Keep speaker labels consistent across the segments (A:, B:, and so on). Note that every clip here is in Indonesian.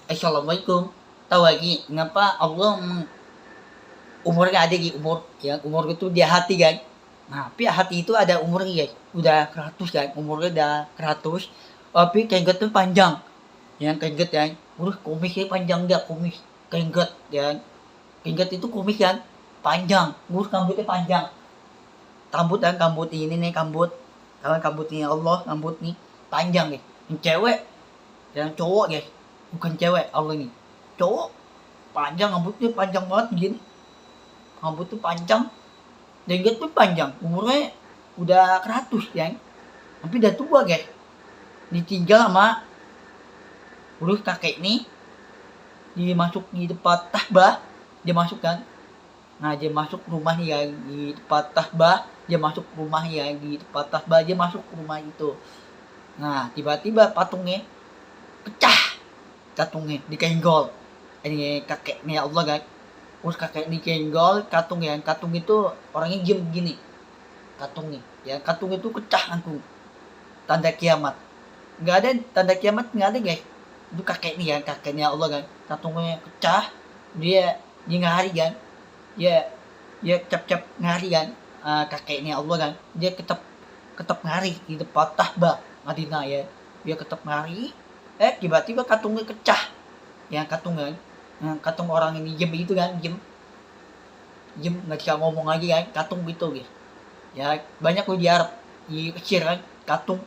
A: Assalamualaikum. Tahu lagi ngapa Allah umurnya ada di umur ya umur itu dia hati kan. Nah, tapi hati itu ada umurnya guys. Udah 100 kan, umurnya udah 100. Tapi kengget tuh panjang. Yang kengget ya. Kumisnya panjang dia kumis. Kengget ya. Kengget itu kumis kan panjang. Rambutnya panjang. Rambut kan rambut ini nih rambut. Kalau rambutnya Allah, rambut nih panjang nih. Yang cewek, yang cowok guys. Bukan cewek Allah nih. Cowok panjang rambutnya panjang banget gini. Rambut tuh panjang, jenggot tuh panjang, umurnya udah 100 ya, tapi udah tua guys, ditinggal sama urus kakek nih, dimasuk di depan tahbah, dia masuk kan, nah dia masuk rumahnya ya di depan tahbah, dia masuk rumahnya di depan tahbah, dia masuk rumah itu, nah tiba-tiba patungnya pecah, patungnya dikenggol, ini kakeknya Allah kan. Terus kakek dikenggol, katung ya, katung itu orangnya diem begini, katung nih, ya katung itu pecah aku, tanda kiamat, nggak ada tanda kiamat nggak ada guys, itu kakek nih ya, kakeknya Allah kan, katungnya pecah, dia ngari kan, dia cap ngari kan, kakeknya Allah kan, dia ketep ketep ngari di depan Tahbah Madinah ya, dia ketep ngari, tiba-tiba katungnya pecah, ya katung kan. Nah, katung orang ini jem itu kan, jem nggak bisa ngomong lagi kan, katung gitu guys. Ya banyak lo di Arab, di Mesir kan, katung.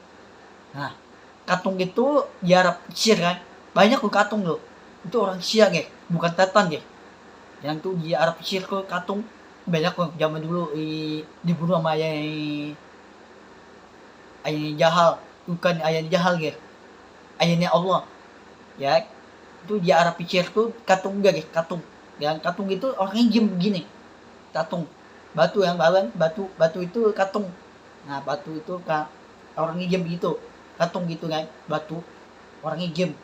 A: Nah, katung itu di Arab Mesir kan, banyak lo katung lo. Itu orang Sia guys, bukan Tatan guys. Yang tuh di Arab Mesir tuh katung banyak lo, zaman dulu dibunuh sama ayah Jahal, bukan ayah Jahal guys, ayahnya Allah. Ya, itu di Arab Mesir tuh katung enggak guys, katung. Yang katung itu orangnya jem begini, katung batu yang batu itu katung. Nah batu itu orangnya jem gitu, katung gitu kan, batu orangnya jem,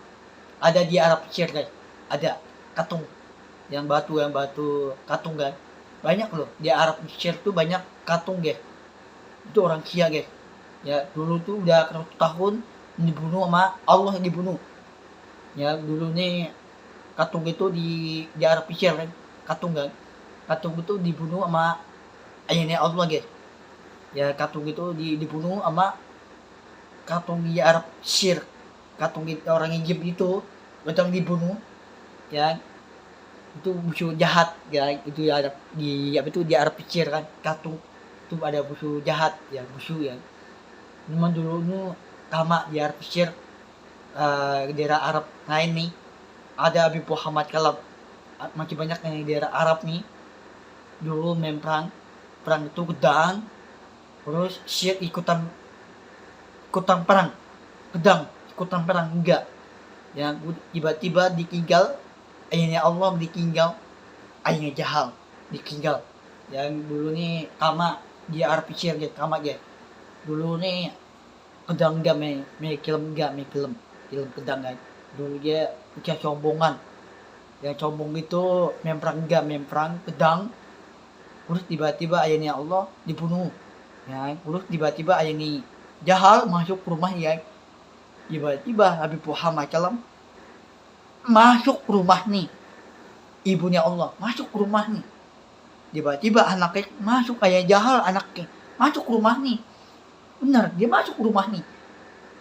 A: ada di Arab Mesir guys, ada katung yang batu katung kan, banyak loh di Arab Mesir tuh, banyak katung guys. Itu orang Sia guys, ya dulu tuh udah 100 tahun dibunuh sama Allah, dibunuh ya. Dulu nih katung itu di Arab Mesir kan, katung kan, katung itu dibunuh sama ayahnya Allah guys. Ya katung itu dibunuh sama katung di Arab Mesir, katung itu orang Egypt itu datang dibunuh ya. Itu musuh jahat ya, itu ya di apa itu di Arab Mesir kan, katung itu ada musuh jahat ya, musuh ya. Memang dulu lama di Arab Mesir, daerah Arab lain nih, ada Habib Muhammad Kalab, masih banyak yang di daerah Arab nih dulu main perang itu gedang, terus Syekh ikutan perang gedang, ikutan perang enggak, yang tiba-tiba ditinggal ayahnya Allah, ditinggal ayahnya Jahal, ditinggal. Yang dulu nih kama di Arab Mesir gitu, kama ya dulu nih gedang enggak me film gedang kan, dulu dia punya sombongan, yang sombong itu memperang pedang. Terus tiba-tiba ayahnya Allah dibunuh ya, terus tiba-tiba ayahnya Jahal masuk rumah ya, tiba-tiba Habib Muhammad Salam masuk rumah nih, ibunya Allah masuk rumah nih, tiba-tiba anaknya masuk, ayah Jahal anaknya masuk rumah nih, benar dia masuk rumah nih,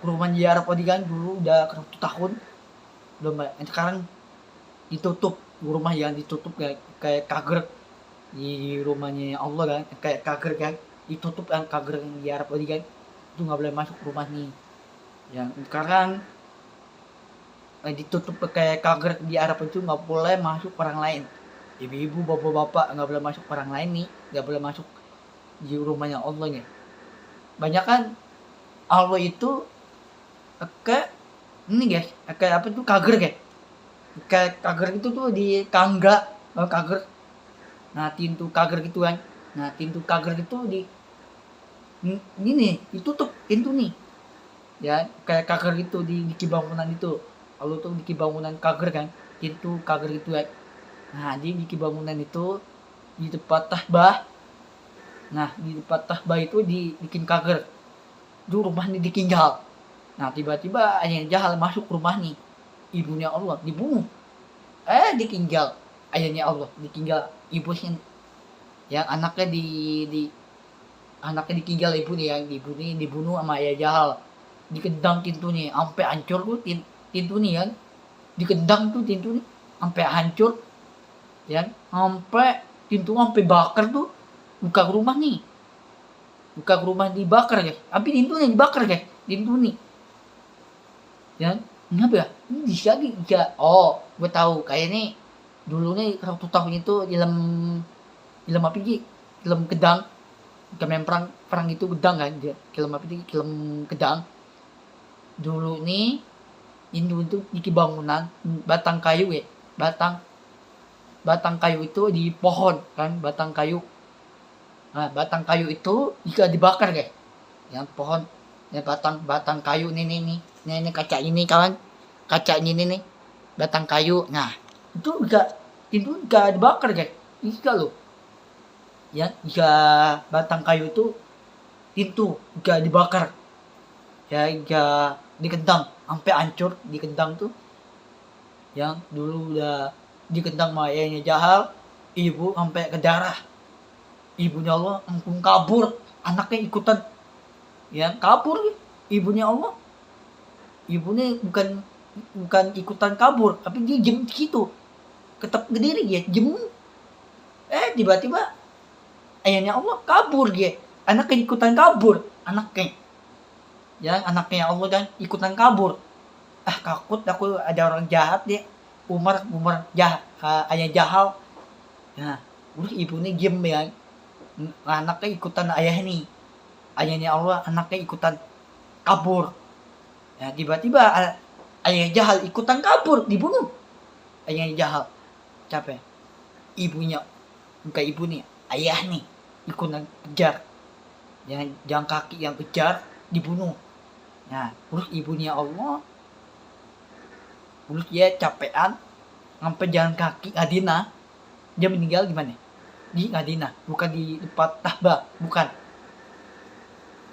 A: rumah di Arab kan, dulu udah 100 tahun belum, sekarang ditutup rumah, yang ditutup kayak kager di rumahnya Allah kan, kayak kager kan, ditutup kan kager yang di Arab kan, itu nggak boleh masuk rumah nih. Yang sekarang ditutup kayak kager di Arab itu, nggak boleh masuk orang lain, ibu-ibu bapak-bapak nggak boleh masuk orang lain nih, nggak boleh masuk di rumahnya Allah nih. Banyak kan Allah itu kayak ini guys, kayak apa tuh kager guys, kayak kager itu tuh di tangga, kager. Nah pintu kager gitu kan, nah pintu kager itu ini nih ditutup pintu nih ya, kayak kager itu di bangunan itu, kalau tuh di bangunan kager kan, pintu kager itu ya. Nah di bangunan itu di tempat tahbah, nah di tempat tahbah itu dibikin kager, itu rumah ini ditinggal. Nah tiba-tiba ayahnya Jahal masuk rumah nih, ibunya Allah dibunuh, ditinggal ayahnya Allah, ditinggal ibunya, yang anaknya ditinggal ibunya, yang ibunya dibunuh sama ayah jahal, dikendang pintunya sampai hancur tuh pintunya kan, dikendang tuh pintunya sampai hancur ya, sampai pintu sampai bakar tuh, buka rumah nih, buka rumah dibakar guys, tapi pintunya dibakar guys, pintu nih ya. Kenapa ya ini lagi ya? Oh, gue tahu kayak ini dulu nih waktu tahun itu film film apa sih, film Gedang, kemen perang itu Gedang kan dia, film apa sih, film Gedang dulu nih. Indo itu di bangunan batang kayu ya, batang kayu itu di pohon kan, batang kayu. Nah, batang kayu itu jika dibakar guys, yang pohon, ya batang kayu ini kaca ini kawan, kaca ini nih batang kayu. Nah itu enggak dibakar guys, jika lo ya, jika batang kayu itu pintu enggak dibakar ya, enggak dikendang sampai hancur, dikendang tuh yang dulu udah dikendang mayanya jahal, ibu sampai ke darah, ibunya Allah langsung kabur, anaknya ikutan ya kabur, ibunya Allah, ibunya bukan ikutan kabur, tapi dia jem situ, tetap berdiri ya jem, tiba-tiba ayahnya Allah kabur dia, anaknya ikutan kabur, anaknya Allah kan ikutan kabur. Takut aku ada orang jahat deh, Umar jahat, ayah jahal. Nah udah ibunya diem ya, anaknya ikutan ayahnya Allah, anaknya ikutan kabur ya, tiba-tiba ayah jahal ikutan kabur, dibunuh ayahnya jahal. Capek ibunya, bukan ibunya, ayah nih ikutan kejar, yang kaki yang kejar dibunuh. Nah terus ibunya Allah, terus dia capean sampai jalan kaki Adina, dia meninggal di mana? Di Adina, bukan di tempat Tahba, bukan.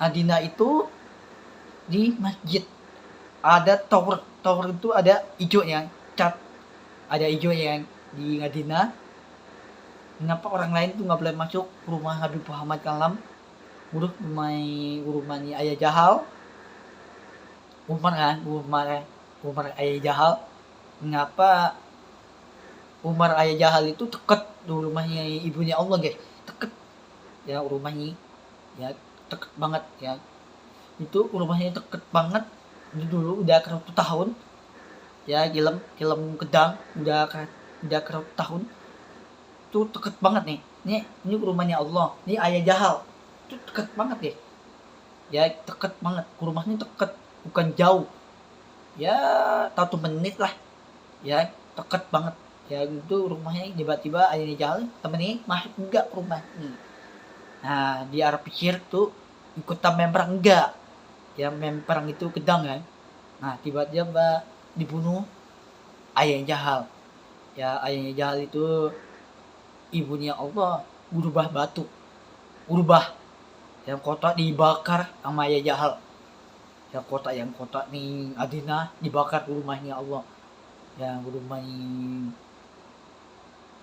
A: Adina itu di masjid, ada tower itu ada hijau yang cat, ada hijau yang di Adina. Kenapa orang lain tuh nggak boleh masuk rumah Habib Muhammad Kalam, rumahnya ayah jahal, Umar ayah jahal. Mengapa Umar ayah jahal itu deket dulu rumahnya ibunya Allah guys, deket ya rumahnya ya, deket banget ya, itu rumahnya deket banget. Ini dulu udah 100 tahun ya, film Gedang udah 100 tahun tuh, deket banget nih. Ini rumahnya Allah, ini ayah jahal, itu deket banget deh ya, deket banget, rumahnya deket, bukan jauh ya, 1 menit lah ya, deket banget ya. Itu rumahnya, tiba-tiba ayahnya jahal temennya masuk enggak ke rumah nih. Nah di Arab pikir tuh ikutan perang enggak ya, perang itu Gedang kan. Nah tiba-tiba dibunuh ayahnya jahal ya, ayahnya jahal itu ibunya Allah berubah batu, yang kota dibakar sama ayah jahal ya, kota nih Adina dibakar rumahnya Allah, yang rumahnya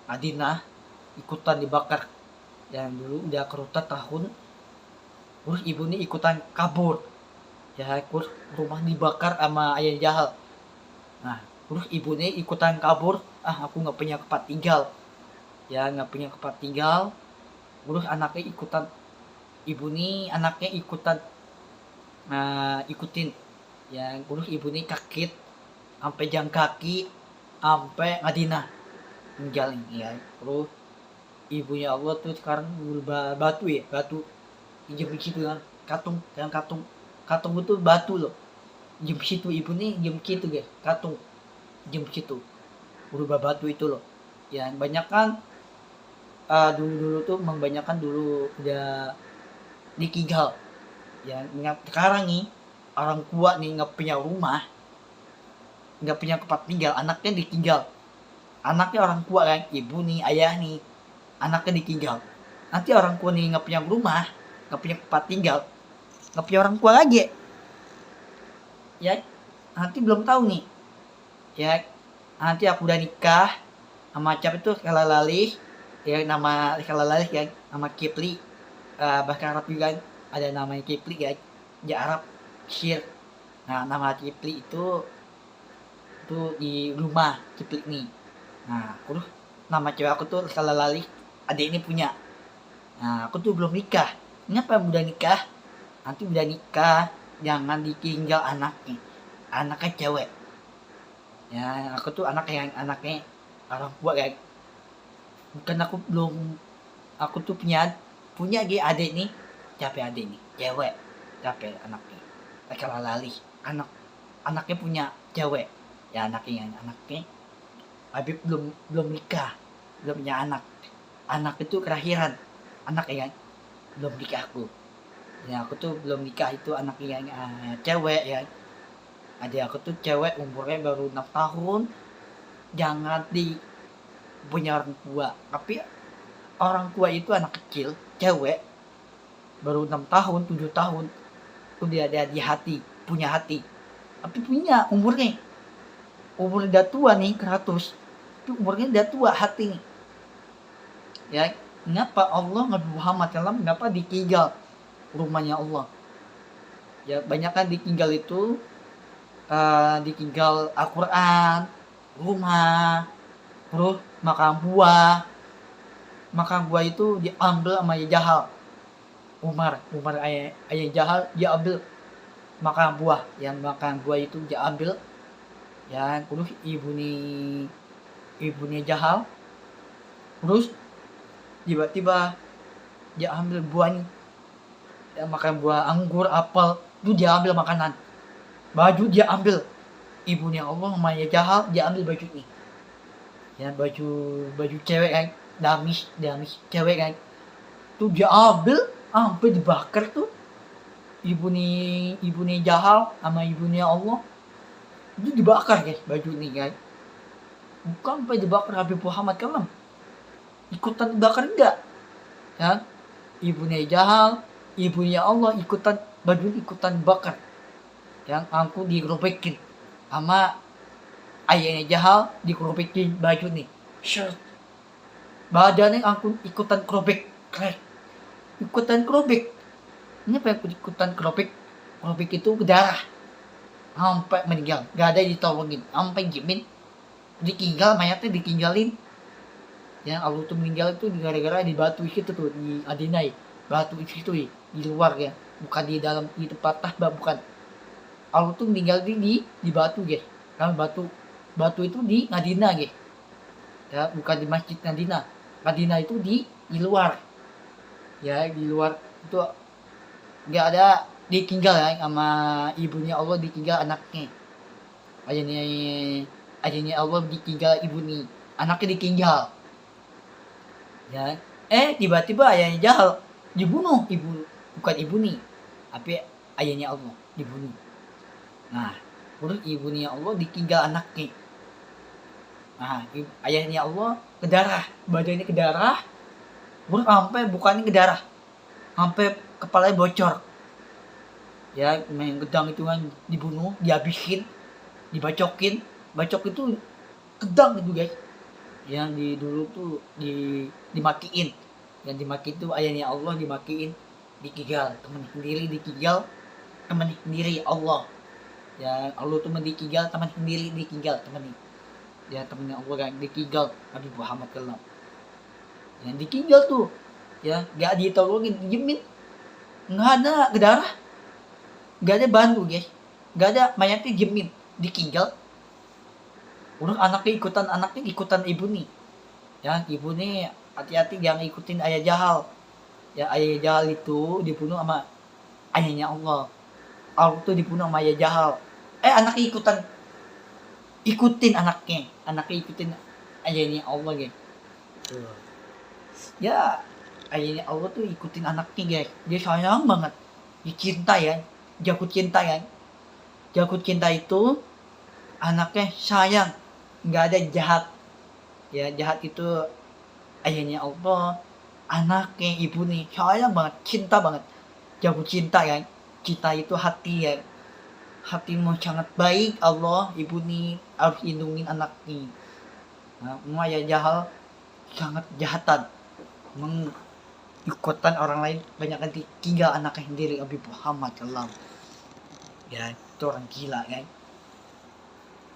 A: Adina ikutan dibakar, yang dulu udah 100 tahun. Terus ibu ini ikutan kabur ya, terus rumah dibakar sama ayah jahal. Nah terus ibu ini ikutan kabur, aku nggak punya tempat tinggal ya, terus anaknya ikutan, ibu ini anaknya ikutin ya, terus ibu ini kaget sampai jalan kaki sampai Madinah meninggal ya. Terus ibunya Allah tuh sekarang berubah batu jem situ kan, katung itu batu loh, jem situ ibu nih, jem situ guys, katung jem situ berubah batu itu loh ya. Banyak kan dulu tuh membanyakan dulu udah ditinggal ya. Sekarang nih orang tua nih nggak punya rumah, nggak punya tempat tinggal, anaknya ditinggal, anaknya orang tua kan, ibu nih, ayah nih, anaknya ditinggal. Nanti orang tua nih nggak punya rumah, nggak punya tempat tinggal, nggak punya orang tua lagi ya, nanti belum tahu nih ya nanti aku udah nikah sama siapa itu Kalalali, ya nama Kalalali kan, nama Kipli, bahasa Arab juga kan, ada namanya Kipli kan, di Arab Syir. Nah nama Kipli itu di rumah Kipli nih. Nah aku tuh nama cewek aku tuh Kalalali, adik ini punya. Nah aku tuh belum nikah. Kenapa udah nikah? Nanti udah nikah jangan ditinggal anaknya cewek. Ya aku tuh anaknya orang tua kayak, bukan aku tuh punya adik nih, capek adik nih cewek, capek anaknya kalah lali, anaknya punya cewek, ya anaknya Habib belum nikah, belum punya anak itu kelahiran anak ya kan, belum nikah aku tuh belum nikah, itu anaknya yang cewek ya. Adik aku tuh cewek umurnya baru 6 tahun, jangan punya orang tua, tapi orang tua itu anak kecil cewek baru 6 tahun 7 tahun udah ada di hati, punya hati, tapi punya umurnya udah tua nih 100, itu umurnya udah tua hati nih ya. Kenapa Allah Nabi Muhammad SAW kenapa ditinggal rumahnya Allah ya? Banyak kan ditinggal itu ditinggal Al-Quran, rumah, terus makan buah itu diambil sama Jahal. Umar ayah Jahal diambil makan buah, yang makan buah itu diambil ya. Terus ibunya Jahal, terus tiba-tiba dia ambil buahnya, dia makan buah anggur, apel, itu dia ambil makanan. Baju dia ambil, ibunya Allah namanya Jahal, dia ambil baju ini ya, baju cewek kan, damis cewek kan, tuh dia ambil sampai dibakar tuh ibunya Jahal sama ibunya Allah, itu dibakar guys baju ini kan. Bukan sampai dibakar Habib Muhammad Kalam, ikutan dibakar enggak ya. Ibunya Jahal, ibunya Allah ikutan bakar, yang aku digerobekin sama ayahnya Jahal, dikerobekin baju nih, shirt, badannya aku ikutan kerobek. Ini apa ikutan kerobek itu berdarah sampai meninggal, gak ada ditolongin, sampai jimin ditinggal, mayatnya ditinggalin ya. Allah tuh meninggal itu gara-gara di batu itu tuh di Adinai, batu itu di luar ya, bukan di dalam di tempat tahbah, bukan. Allah tuh meninggal di batu guys, karena batu itu di Madinah guys ya, bukan di masjid Madinah itu di luar ya, di luar itu nggak ada ditinggal ya sama ibunya Allah, ditinggal anaknya. Ayahnya Allah ditinggal ibu nih, anaknya ditinggal ya. Tiba-tiba ayahnya Jahal dibunuh, bukan ibu nih, tapi ayahnya Allah dibunuh. Nah terus ibunya Allah ditinggal anaknya. Nah ayahnya Allah kedarah, badannya kedarah, terus sampai bukannya kedarah, sampai kepalanya bocor ya. Main gedang itu kan dibunuh, dihabisin, bacok itu gedang itu guys, yang dulu tuh dimakiin, yang dimakiin tuh ayahnya Allah, dimakiin, ditinggal temen sendiri, Allah ya. Allah tuh menditinggal teman sendiri, ditinggal temen ya, temennya Allah kan ditinggal Nabi Muhammad SAW yang ditinggal tuh ya, gak ditolongin, dijemin, nggak ada darah, nggak ada bantu guys, nggak ada, mayatnya jemin, ditinggal. Udah anaknya ikutan ibu nih ya, ibu nih hati-hati jangan ikutin ayah Jahal ya. Ayah Jahal itu dibunuh sama ayahnya Allah tuh dibunuh sama ayah Jahal. Anaknya ikutin ayahnya Allah guys ya. Ayahnya Allah tuh ikutin anaknya guys, dia sayang banget, dicinta ya, jatuh cinta itu anaknya sayang, nggak ada jahat ya. Jahat itu ayahnya Allah, anaknya ibu nih sayang banget, cinta banget, jatuh cinta ya. Cinta itu hati ya, hatimu sangat baik Allah, ibu nih harus lindungin anaknya. Nah, Maya jahal sangat jahatan mengikutkan orang lain, banyak nanti 3 anaknya sendiri Habib Muhammad SAW. Ya, itu orang gila kan.